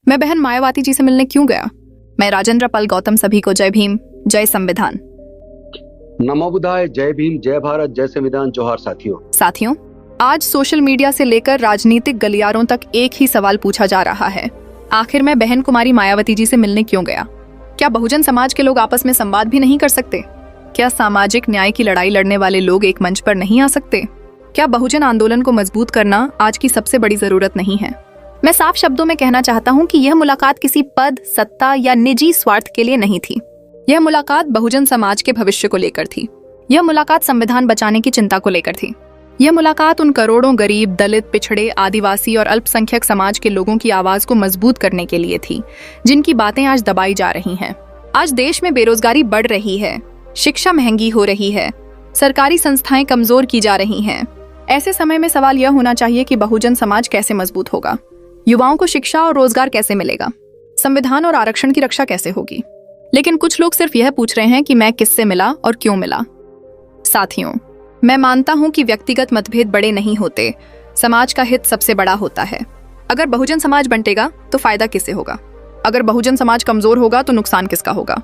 मैं बहन मायावती जी से मिलने क्यों गया? मैं राजेंद्र पाल गौतम सभी को जय भीम, जय संविधान। नमो बुद्धाय, जय भीम, जय भारत, जय संविधान। जोहार साथियों, आज सोशल मीडिया से लेकर राजनीतिक गलियारों तक एक ही सवाल पूछा जा रहा है। आखिर मैं बहन कुमारी मायावती जी से मिलने क्यों गया? क्या बहुजन समाज के लोग आपस में संवाद भी नहीं कर सकते? क्या सामाजिक न्याय की लड़ाई लड़ने वाले लोग एक मंच पर नहीं आ सकते? क्या बहुजन आंदोलन को मजबूत करना आज की सबसे बड़ी जरूरत नहीं है? मैं साफ शब्दों में कहना चाहता हूं कि यह मुलाकात किसी पद, सत्ता या निजी स्वार्थ के लिए नहीं थी। यह मुलाकात बहुजन समाज के भविष्य को लेकर थी। यह मुलाकात संविधान बचाने की चिंता को लेकर थी। यह मुलाकात उन करोड़ों गरीब, दलित, पिछड़े, आदिवासी और अल्पसंख्यक समाज के लोगों की आवाज को मजबूत करने के लिए थी, जिनकी बातें आज दबाई जा रही हैं। आज देश में बेरोजगारी बढ़ रही है, शिक्षा महंगी हो रही है, सरकारी संस्थाएं कमजोर की जा रही हैं। ऐसे समय में सवाल यह होना चाहिए कि बहुजन समाज कैसे मजबूत होगा? युवाओं को शिक्षा और रोजगार कैसे मिलेगा? संविधान और आरक्षण की रक्षा कैसे होगी? लेकिन कुछ लोग सिर्फ यह पूछ रहे हैं कि मैं किससे मिला और क्यों मिला। साथियों, मैं मानता हूं कि व्यक्तिगत मतभेद बड़े नहीं होते, समाज का हित सबसे बड़ा होता है। अगर बहुजन समाज बंटेगा तो फायदा किससे होगा? अगर बहुजन समाज कमजोर होगा तो नुकसान किसका होगा?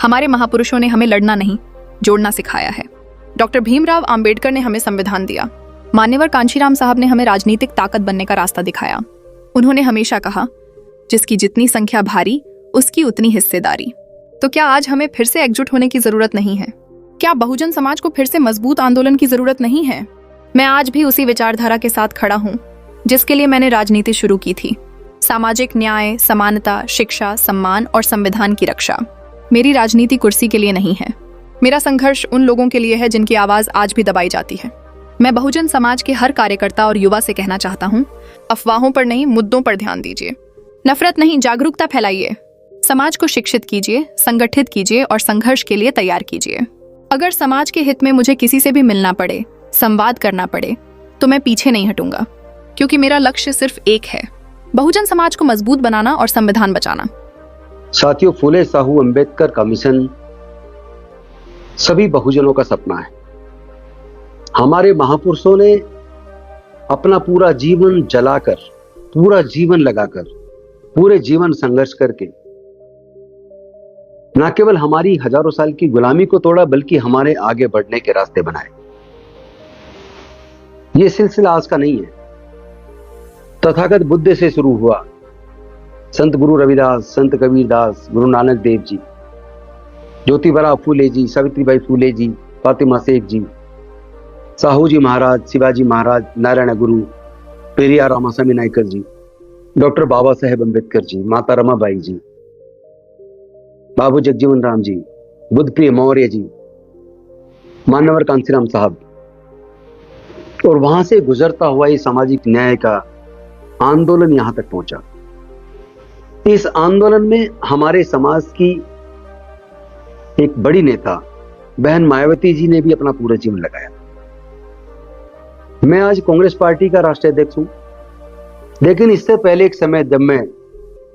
हमारे महापुरुषों ने हमें लड़ना नहीं, जोड़ना सिखाया है। डॉक्टर भीमराव आंबेडकर ने हमें संविधान दिया। मान्यवर कांशीराम साहब ने हमें राजनीतिक ताकत बनने का रास्ता दिखाया। उन्होंने हमेशा कहा, जिसकी जितनी संख्या भारी, उसकी उतनी हिस्सेदारी। तो क्या आज हमें फिर से एकजुट होने की जरूरत नहीं है? क्या बहुजन समाज को फिर से मजबूत आंदोलन की जरूरत नहीं है? मैं आज भी उसी विचारधारा के साथ खड़ा हूं जिसके लिए मैंने राजनीति शुरू की थी। सामाजिक न्याय, समानता, शिक्षा, सम्मान और संविधान की रक्षा। मेरी राजनीति कुर्सी के लिए नहीं है। मेरा संघर्ष उन लोगों के लिए है जिनकी आवाज आज भी दबाई जाती है। मैं बहुजन समाज के हर कार्यकर्ता और युवा से कहना चाहता हूं, अफवाहों पर नहीं, मुद्दों पर ध्यान दीजिए। नफरत नहीं, जागरूकता फैलाइए। समाज को शिक्षित कीजिए, संगठित कीजिए और संघर्ष के लिए तैयार कीजिए। अगर समाज के हित में मुझे किसी से भी मिलना पड़े, संवाद करना पड़े, तो मैं पीछे नहीं हटूंगा, क्योंकि मेरा लक्ष्य सिर्फ एक है, बहुजन समाज को मजबूत बनाना और संविधान बचाना। साथियों, फूले साहू अंबेडकर का मिशन सभी बहुजनों का सपना है। हमारे महापुरुषों ने अपना पूरा जीवन जलाकर, पूरा जीवन लगाकर, पूरे जीवन संघर्ष करके न केवल हमारी हजारों साल की गुलामी को तोड़ा, बल्कि हमारे आगे बढ़ने के रास्ते बनाए। यह सिलसिला आज का नहीं है। तथागत बुद्ध से शुरू हुआ, संत गुरु रविदास, संत कबीरदास, गुरु नानक देव जी, ज्योतिबा फूले जी, सावित्रीबाई फूले जी, फातिमा सेठ जी, साहू जी महाराज, शिवाजी महाराज, नारायण गुरु, पेरियार रामास्वामी नायकर जी, डॉक्टर बाबा साहेब अम्बेडकर जी, माता रमाबाई जी, बाबू जगजीवन राम जी, बुद्धप्रिय मौर्य जी, मान्यवर कांशीराम साहब, और वहां से गुजरता हुआ ये सामाजिक न्याय का आंदोलन यहां तक पहुंचा। इस आंदोलन में हमारे समाज की एक बड़ी नेता बहन मायावती जी ने भी अपना पूरा जीवन लगाया। मैं आज कांग्रेस पार्टी का राष्ट्रीय अध्यक्ष हूं, लेकिन इससे पहले एक समय जब मैं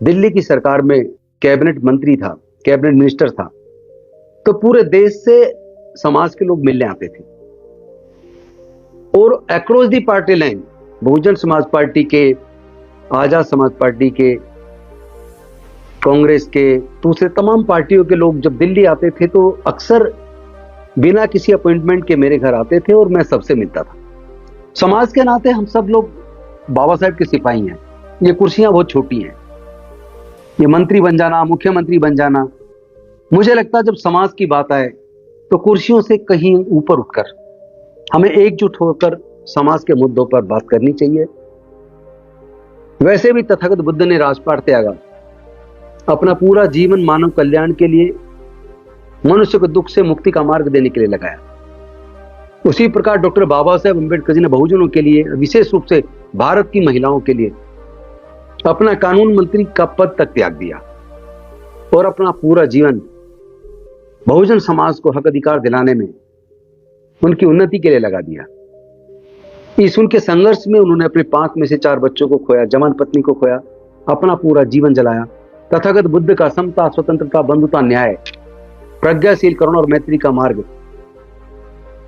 दिल्ली की सरकार में कैबिनेट मंत्री था, कैबिनेट मिनिस्टर था, तो पूरे देश से समाज के लोग मिलने आते थे और across the party line, Bahujan Samaj party के, आजाद समाज पार्टी के, कांग्रेस के, दूसरे तमाम पार्टियों के लोग जब दिल्ली आते थे तो अक्सर बिना किसी अपॉइंटमेंट के मेरे घर आते थे और मैं सबसे मिलता था। समाज के नाते हम सब लोग बाबा साहेब के सिपाही हैं। ये कुर्सियां बहुत छोटी हैं, ये मंत्री बन जाना, मुख्यमंत्री बन जाना, मुझे लगता है जब समाज की बात आए तो कुर्सियों से कहीं ऊपर उठकर हमें एकजुट होकर समाज के मुद्दों पर बात करनी चाहिए। वैसे भी तथागत बुद्ध ने राजपाट त्यागा, अपना पूरा जीवन मानव कल्याण के लिए, मनुष्य को दुख से मुक्ति का मार्ग देने के लिए लगाया। उसी प्रकार डॉक्टर बाबा साहेब अम्बेडकर जी ने बहुजनों के लिए, विशेष रूप से भारत की महिलाओं के लिए अपना कानून मंत्री का पद तक त्याग दिया और अपना पूरा जीवन बहुजन समाज को हक अधिकार दिलाने में, उनकी उन्नति के लिए लगा दिया। इस उनके संघर्ष में उन्होंने अपने 5 में से 4 बच्चों को खोया, जवान पत्नी को खोया, अपना पूरा जीवन जलाया। तथागत बुद्ध का समता, स्वतंत्रता, बंधुता, न्याय, प्रज्ञाशील, करुणा और मैत्री का मार्ग,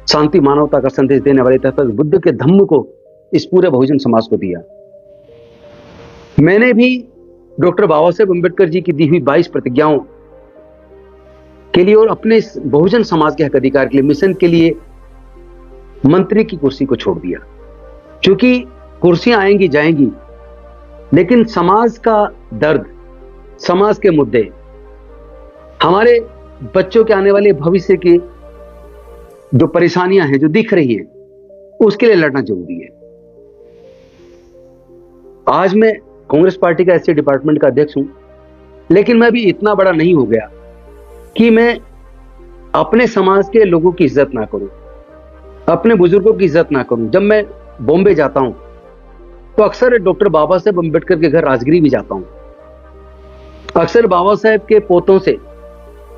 शांति, मानवता का संदेश देने वाले तथागत बुद्ध के धम्म को इस पूरे बहुजन समाज को दिया। मैंने भी डॉक्टर बाबा साहेब अम्बेडकर जी की दी हुई 22 प्रतिज्ञाओं के लिए और अपने इस बहुजन समाज के हक अधिकार के लिए, मिशन के लिए मंत्री की कुर्सी को छोड़ दिया। क्योंकि कुर्सियां आएंगी जाएंगी, लेकिन समाज का दर्द, समाज के मुद्दे, हमारे बच्चों के आने वाले भविष्य की जो परेशानियां हैं जो दिख रही हैं, उसके लिए लड़ना जरूरी है। आज मैं कांग्रेस पार्टी का एससी डिपार्टमेंट का अध्यक्ष हूं, लेकिन मैं भी इतना बड़ा नहीं हो गया कि मैं अपने समाज के लोगों की इज्जत ना करूं, अपने बुजुर्गों की इज्जत ना करूं। जब मैं बॉम्बे जाता हूं तो अक्सर डॉक्टर बाबा साहेब अम्बेडकर के घर राजगिरी भी जाता हूं। अक्सर बाबा साहेब के पोतों से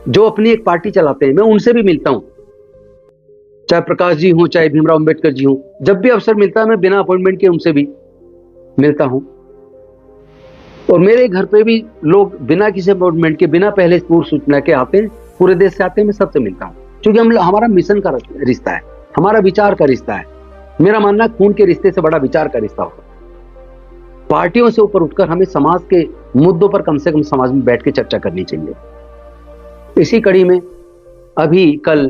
जो अपनी एक पार्टी चलाते हैं, मैं उनसे भी मिलता हूं, चाहे प्रकाश जी हो, चाहे भीमराव अम्बेडकर जी हो। जब भी अवसर मिलता है मैं बिना अपॉइंटमेंट के उनसे भी मिलता हूं। और मेरे घर पे भी लोग बिना किसी अपॉइंटमेंट के, बिना पहले पूर्व सूचना के आते हैं, पूरे देश से आते हैं, मैं सबसे मिलता हूं। क्योंकि हमारा मिशन का रिश्ता है, हमारा विचार का रिश्ता है। मेरा मानना खून के रिश्ते से बड़ा विचार का रिश्ता होगा। पार्टियों से ऊपर उठकर हमें समाज के मुद्दों पर कम से कम समाज में बैठ के चर्चा करनी चाहिए। इसी कड़ी में अभी कल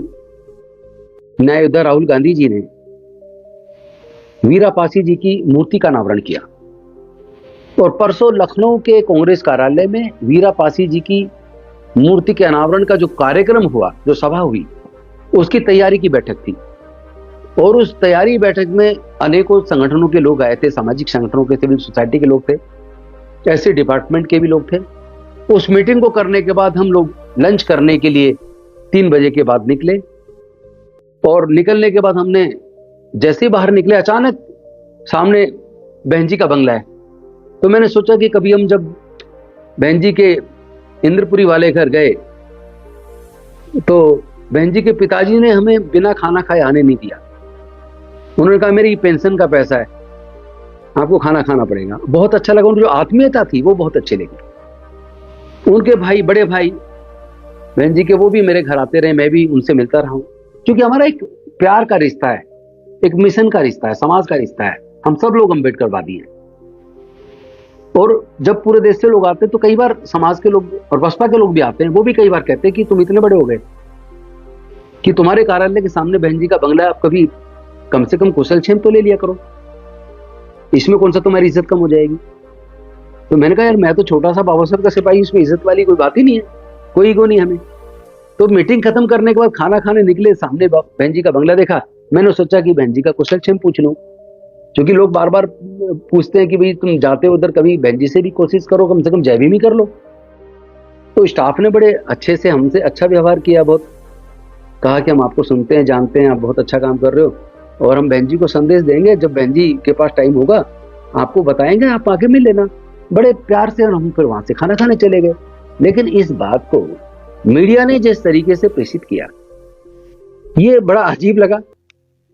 न्यायोदय राहुल गांधी जी ने वीरा पासी जी की मूर्ति का अनावरण किया और परसों लखनऊ के कांग्रेस कार्यालय में वीरा पासी जी की मूर्ति के अनावरण का जो कार्यक्रम हुआ, जो सभा हुई, उसकी तैयारी की बैठक थी। और उस तैयारी बैठक में अनेकों संगठनों के लोग आए थे, सामाजिक संगठनों के, सिविल सोसाइटी के लोग थे, ऐसे डिपार्टमेंट के भी लोग थे। उस मीटिंग को करने के बाद हम लोग लंच करने के लिए 3 बजे के बाद निकले और निकलने के बाद हमने जैसे ही बाहर निकले, अचानक सामने बहन जी का बंगला है। तो मैंने सोचा कि कभी हम जब बहन जी के इंद्रपुरी वाले घर गए तो बहन जी के पिताजी ने हमें बिना खाना खाए आने नहीं दिया। उन्होंने कहा मेरी पेंशन का पैसा है, आपको खाना खाना पड़ेगा। बहुत अच्छा लगा, उनकी जो आत्मीयता थी वो बहुत अच्छी लगी। उनके भाई, बड़े भाई बहन जी के, वो भी मेरे घर आते रहे, मैं भी उनसे मिलता रहा हूं। क्योंकि हमारा एक प्यार का रिश्ता है, एक मिशन का रिश्ता है, समाज का रिश्ता है। हम सब लोग अम्बेडकरवादी हैं। और जब पूरे देश से लोग आते हैं तो कई बार समाज के लोग और बसपा के लोग भी आते हैं, वो भी कई बार कहते हैं कि तुम इतने बड़े हो गए कि तुम्हारे कार्यालय के सामने बहन जी का बंगला है, आप कभी कम से कम कुशलक्षेम तो ले लिया करो, इसमें कौन सा तुम्हारी इज्जत कम हो जाएगी। तो मैंने कहा यार, मैं तो छोटा सा बाबा साहब का सिपाही, इसमें इज्जत वाली कोई बात ही नहीं है, कोई ईगो नहीं हमें। तो मीटिंग खत्म करने के बाद खाना खाने निकले, सामने बहन जी का बंगला देखा। मैंने सोचा कि बहन जी का कुशलक्षेम पूछ लूं, क्योंकि लोग बार बार पूछते हैं कि भाई तुम जाते हो उधर, कभी बहन जी से भी कोशिश करो, कम से कम जय भीम ही कर लो। तो स्टाफ ने बड़े अच्छे से हमसे अच्छा व्यवहार किया, बहुत कहा कि हम आपको सुनते हैं, जानते हैं, आप बहुत अच्छा काम कर रहे हो और हम बहन जी को संदेश देंगे, जब बहन जी के पास टाइम होगा आपको बताएंगे, आप आके मिल लेना। बड़े प्यार से हम फिर वहां से खाना खाने चले गए। लेकिन इस बात को मीडिया ने जिस तरीके से प्रेषित किया, ये बड़ा अजीब लगा।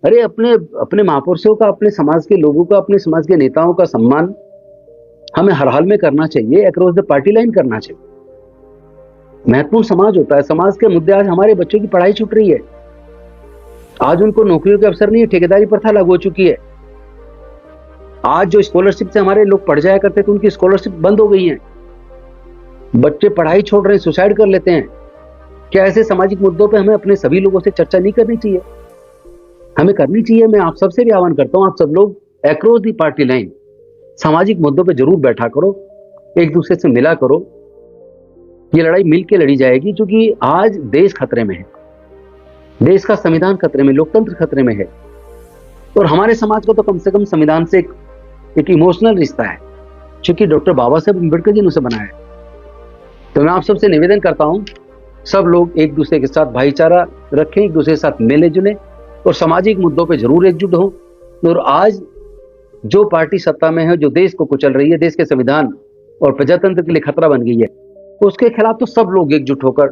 अरे अपने महापुरुषों का, अपने समाज के लोगों का, अपने समाज के नेताओं का सम्मान हमें हर हाल में करना चाहिए, अक्रॉस द पार्टी लाइन करना चाहिए। महत्वपूर्ण समाज होता है, समाज के मुद्दे। आज हमारे बच्चों की पढ़ाई छूट रही है, आज उनको नौकरियों के अवसर नहीं है, ठेकेदारी प्रथा लागू हो चुकी है। आज जो स्कॉलरशिप से हमारे लोग पढ़ जाया करते थे, उनकी स्कॉलरशिप बंद हो गई है। बच्चे पढ़ाई छोड़ रहे हैं, सुसाइड कर लेते हैं। क्या ऐसे सामाजिक मुद्दों पे हमें अपने सभी लोगों से चर्चा नहीं करनी चाहिए? हमें करनी चाहिए। मैं आप सबसे भी आह्वान करता हूं, आप सब लोग अक्रॉस दी पार्टी लाइन सामाजिक मुद्दों पे जरूर बैठा करो, एक दूसरे से मिला करो। ये लड़ाई मिल के लड़ी जाएगी, क्योंकि आज देश खतरे में है, देश का संविधान खतरे में, लोकतंत्र खतरे में है। और हमारे समाज को तो कम से कम संविधान से एक इमोशनल रिश्ता है, क्योंकि डॉक्टर बाबा साहेब अम्बेडकर जी ने उसे बनाया है। तो मैं आप सबसे निवेदन करता हूं, सब लोग एक दूसरे के साथ भाईचारा रखें, एक दूसरे के साथ मिले जुले और सामाजिक मुद्दों पे जरूर एकजुट हो। और आज जो पार्टी सत्ता में है, जो देश को कुचल रही है, देश के संविधान और प्रजातंत्र के लिए खतरा बन गई है, उसके खिलाफ तो सब लोग एकजुट होकर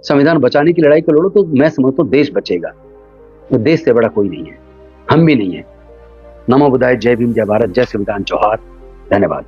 संविधान बचाने की लड़ाई को लड़ो, तो मैं समझता हूं देश बचेगा। तो देश से बड़ा कोई नहीं है, हम भी नहीं है। नमो बुद्धाय, जय भीम, जय भारत, जय संविधान, जोहार, धन्यवाद।